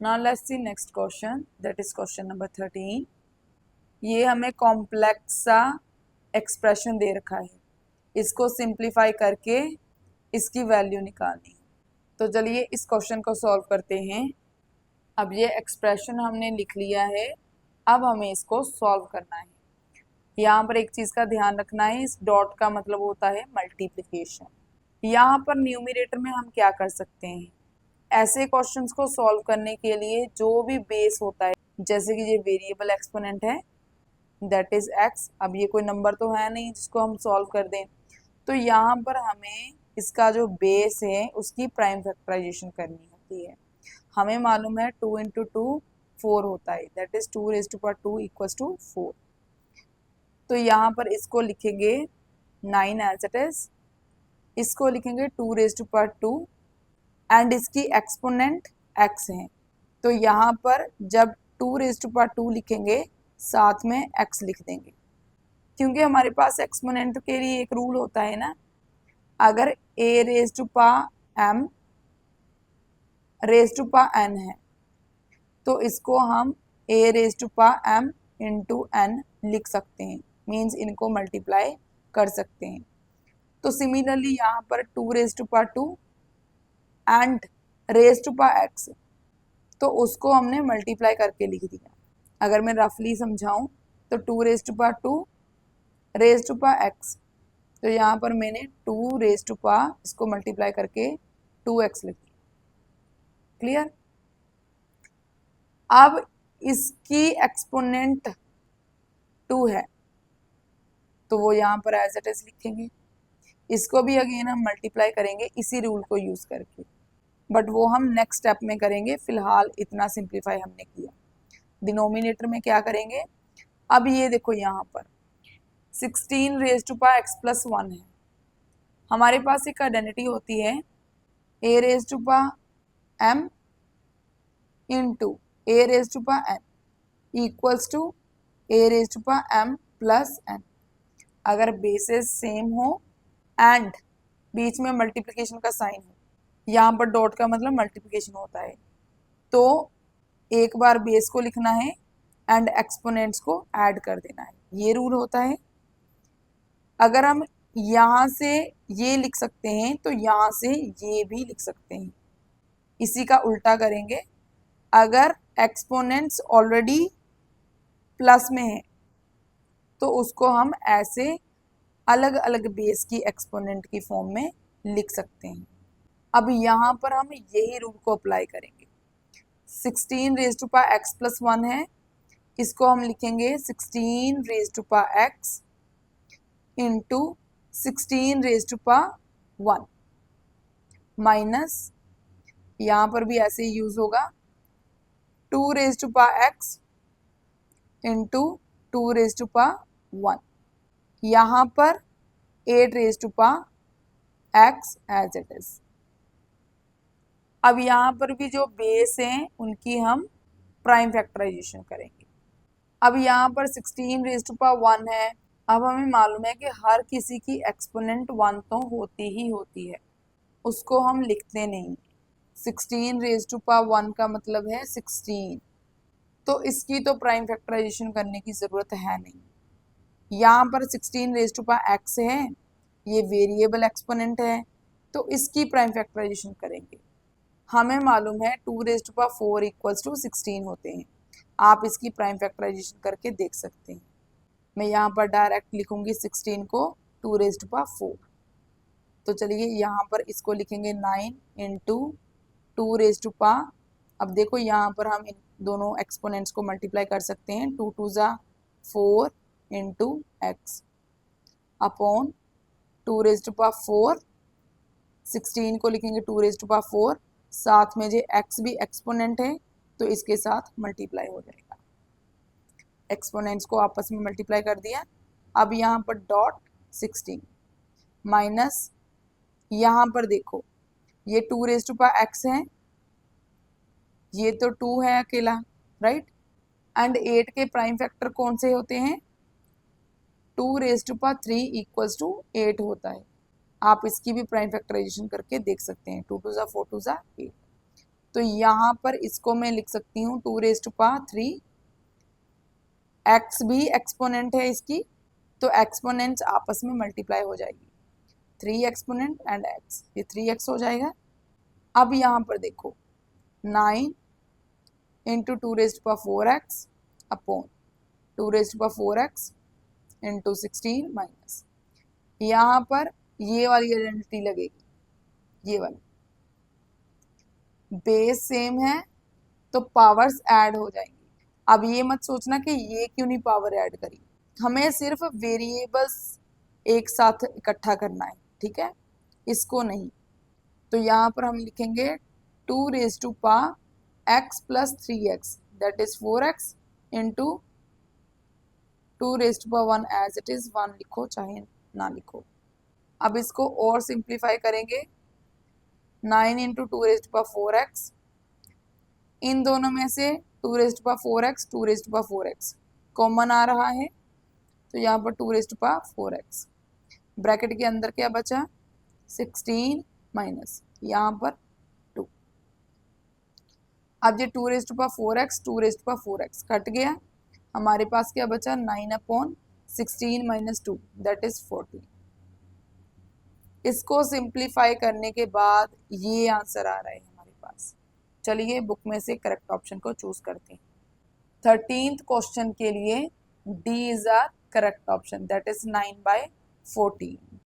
Now let's see next question, that is question number 13। ये हमें complex सा expression दे रखा है, इसको सिंप्लीफाई करके इसकी वैल्यू निकालनी है। तो चलिए इस क्वेश्चन को सॉल्व करते हैं। अब ये एक्सप्रेशन हमने लिख लिया है, अब हमें इसको सॉल्व करना है। यहाँ पर एक चीज का ध्यान रखना है, इस डॉट का मतलब होता है मल्टीप्लिकेशन। यहाँ पर न्यूमरेटर में हम क्या कर सकते हैं, ऐसे क्वेश्चंस को सॉल्व करने के लिए जो भी बेस होता है, जैसे कि ये वेरिएबल एक्सपोनेंट है दैट इज एक्स। अब ये कोई नंबर तो है नहीं जिसको हम सॉल्व कर दें, तो यहाँ पर हमें इसका जो बेस है उसकी प्राइम फैक्टराइजेशन करनी होती है। हमें मालूम है 2 इंटू 2 4 होता है, that is 2 raise to power 2 equals to 4। तो यहाँ पर इसको लिखेंगे 9 एज इट इज, इसको लिखेंगे 2 रेज टू पावर 2 एंड इसकी एक्सपोनेंट x है। तो यहाँ पर जब 2 रेज टू पावर 2 लिखेंगे साथ में x लिख देंगे, क्योंकि हमारे पास एक्सपोनेंट के लिए एक रूल होता है ना, अगर a raise to power m raise to power n है तो इसको हम a raise to power m into n लिख सकते हैं, मीन्स इनको मल्टीप्लाई कर सकते हैं। तो सिमिलरली यहाँ पर 2 raise to power 2 and raise to power x, तो उसको हमने मल्टीप्लाई करके लिख दिया। अगर मैं रफली समझाऊं तो 2 raise to power 2 raise to power x, तो यहाँ पर मैंने 2 रेज टू पावर इसको मल्टीप्लाई करके 2x लिख दिया। क्लियर? अब इसकी एक्सपोनेंट 2 है तो वो यहाँ पर एज इट इज लिखेंगे, इसको भी अगेन हम मल्टीप्लाई करेंगे इसी रूल को यूज करके, बट वो हम नेक्स्ट स्टेप में करेंगे। फिलहाल इतना सिंप्लीफाई हमने किया। डिनोमिनेटर में क्या करेंगे, अब ये देखो यहाँ पर 16 raise to power x plus 1 है। हमारे पास एक आइडेंटिटी होती है a raise to power m into a raise to power n equals to a raise to power m plus n। अगर बेसिस सेम हो एंड बीच में मल्टीप्लिकेशन का साइन हो, यहाँ पर डॉट का मतलब मल्टीप्लिकेशन होता है, तो एक बार बेस को लिखना है एंड एक्सपोनेंट्स को ऐड कर देना है, ये रूल होता है। अगर हम यहाँ से ये लिख सकते हैं तो यहाँ से ये भी लिख सकते हैं, इसी का उल्टा करेंगे। अगर एक्सपोनेंट्स ऑलरेडी प्लस में है तो उसको हम ऐसे अलग अलग बेस की एक्सपोनेंट की फॉर्म में लिख सकते हैं। अब यहाँ पर हम यही रूल को अप्लाई करेंगे। 16 raise to power x plus 1 है, इसको हम लिखेंगे 16 raise to power x into 16 raise to power 1 minus, यहाँ पर भी ऐसे ही यूज होगा 2 raise to power x into 2 raise to power 1, यहाँ पर 8 raise to power x as it is. अब यहाँ पर भी जो बेस हैं उनकी हम प्राइम फैक्टराइजेशन करेंगे। अब यहाँ पर 16 रेज टू पावर 1 है, अब हमें मालूम है कि हर किसी की एक्सपोनेंट 1 तो होती ही होती है, उसको हम लिखते नहीं। 16 रेज टू पावर 1 का मतलब है 16, तो इसकी तो प्राइम फैक्टराइजेशन करने की ज़रूरत है नहीं। यहाँ पर 16 रेज टू पावर x है, ये वेरिएबल एक्सपोनेंट है, तो इसकी प्राइम फैक्टराइजेशन करेंगे। हमें मालूम है 2 raise to power 4 equals to 16 होते हैं, आप इसकी प्राइम फैक्टराइजेशन करके देख सकते हैं। मैं यहाँ पर डायरेक्ट लिखूंगी 16 को 2 रेज टू पावर 4। तो चलिए यहाँ पर इसको लिखेंगे 9 इंटू 2 रेज टू पावर, अब देखो यहाँ पर हम इन दोनों एक्सपोनेंट्स को मल्टीप्लाई कर सकते हैं, 2 2 ज़ा 4 into x upon 2 raise to power 4, 16 को लिखेंगे 2 रेज टू पावर 4, साथ में जो x भी एक्सपोनेंट है तो इसके साथ मल्टीप्लाई हो जाएगा। एक्सपोनेंट्स को आपस में मल्टीप्लाई कर दिया। अब यहाँ पर डॉट 16 माइनस, यहाँ पर देखो ये 2 रेज टू पावर x है, ये तो 2 है अकेला, राइट, एंड 8 के प्राइम फैक्टर कौन से होते हैं, 2 raise to power 3 equals to 8 होता है। आप इसकी भी प्राइम फैक्टराइजेशन करके देख सकते हैं, 2 2 ज़ा 4 2 ज़ा 8। तो यहाँ पर इसको मैं लिख सकती हूँ 2 रेज़ टू पावर 3, एक्स भी एक्सपोनेंट है इसकी, तो एक्सपोनेंट्स आपस में मल्टीप्लाई हो जाएगी, 3 एक्सपोनेंट एंड एक्स, ये 3x हो जाएगा। अब यहाँ पर देखो 9 into 2 raise to power 4x upon 2 raise to power 4x into 16 minus, यहाँ पर ये वाली आइडेंटिटी लगेगी, ये वाली, बेस सेम है तो पावर्स ऐड हो जाएंगी। अब ये मत सोचना कि ये क्यों नहीं पावर ऐड करी, हमें सिर्फ वेरिएबल्स एक साथ इकट्ठा करना है, ठीक है, इसको नहीं। तो यहाँ पर हम लिखेंगे 2 raise to power x plus 3x that is 4x into 2 raise to power 1 as it is 1 लिखो चाहे ना लिखो। अब इसको और सिंप्लीफाई करेंगे, 9 into 2 raise to power 4x, इन दोनों में से 2 raise to power 4x 2 raise to power 4x common आ रहा है, तो यहाँ पर 2 raise to power 4x, bracket के अंदर क्या बचा 16 माइनस यहाँ पर 2। अब ये 2 raise to power 4x 2 raise to power 4x cut गया, हमारे पास क्या बचा 9 अपॉन 16 माइनस 2 दैट इज 14। इसको सिंप्लीफाई करने के बाद ये आंसर आ रहा है हमारे पास। चलिए बुक में से करेक्ट ऑप्शन को चूज करते हैं। 13th क्वेश्चन के लिए D is are correct option that is 9/14।